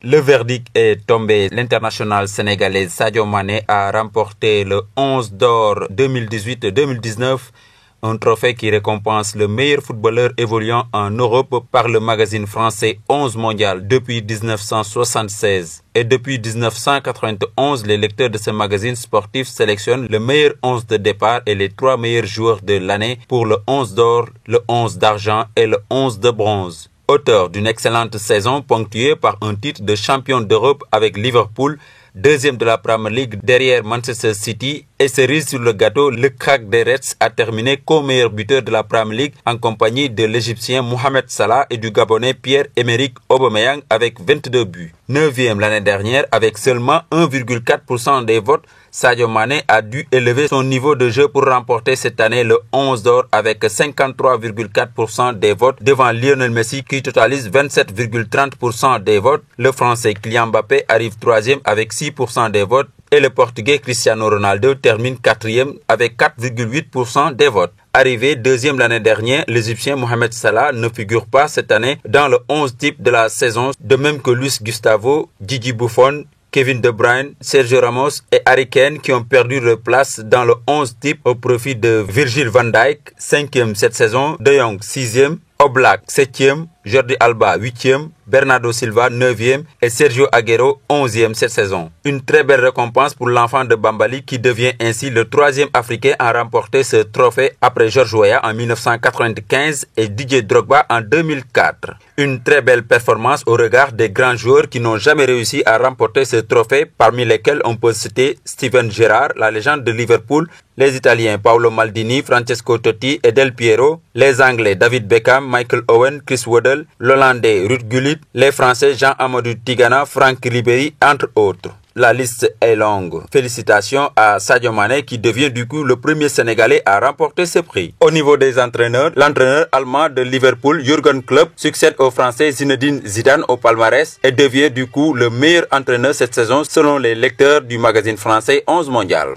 Le verdict est tombé. L'international sénégalais Sadio Mané a remporté le 11 d'or 2018-2019, un trophée qui récompense le meilleur footballeur évoluant en Europe par le magazine français 11 mondial depuis 1976. Et depuis 1991, les lecteurs de ce magazine sportif sélectionnent le meilleur 11 de départ et les 3 meilleurs joueurs de l'année pour le 11 d'or, le 11 d'argent et le 11 de bronze. Auteur d'une excellente saison ponctuée par un titre de champion d'Europe avec Liverpool, deuxième de la Premier League derrière Manchester City, et cerise sur le gâteau, le crack des Reds a terminé co-meilleur buteur de la Premier League en compagnie de l'Égyptien Mohamed Salah et du Gabonais Pierre-Emerick Aubameyang avec 22 buts. 9e l'année dernière avec seulement 1,4% des votes, Sadio Mané a dû élever son niveau de jeu pour remporter cette année le 11 d'or avec 53,4% des votes devant Lionel Messi qui totalise 27,30% des votes. Le Français Kylian Mbappé arrive 3e avec 6% des votes et le Portugais Cristiano Ronaldo termine 4e avec 4,8% des votes. Arrivé 2e l'année dernière, l'Égyptien Mohamed Salah ne figure pas cette année dans le 11 type de la saison, de même que Luis Gustavo, Gigi Buffon, Kevin De Bruyne, Sergio Ramos et Harry Kane qui ont perdu leur place dans le 11 type au profit de Virgil van Dijk, 5e cette saison, De Jong 6e, Oblak 7e, Jordi Alba 8e, Bernardo Silva 9e et Sergio Aguero 11e cette saison. Une très belle récompense pour l'enfant de Bambali qui devient ainsi le 3e Africain à remporter ce trophée après George Weah en 1995 et Didier Drogba en 2004. Une très belle performance au regard des grands joueurs qui n'ont jamais réussi à remporter ce trophée, parmi lesquels on peut citer Steven Gerrard, la légende de Liverpool, les Italiens Paolo Maldini, Francesco Totti et Del Piero, les Anglais David Beckham, Michael Owen, Chris Waddle, l'Hollandais Ruud Gullit, les Français Jean-Amadou Tigana, Franck Ribéry, entre autres. La liste est longue. Félicitations à Sadio Mané qui devient du coup le premier Sénégalais à remporter ce prix. Au niveau des entraîneurs, l'entraîneur allemand de Liverpool, Jürgen Klopp, succède au Français Zinedine Zidane au palmarès et devient du coup le meilleur entraîneur cette saison selon les lecteurs du magazine français 11 mondial.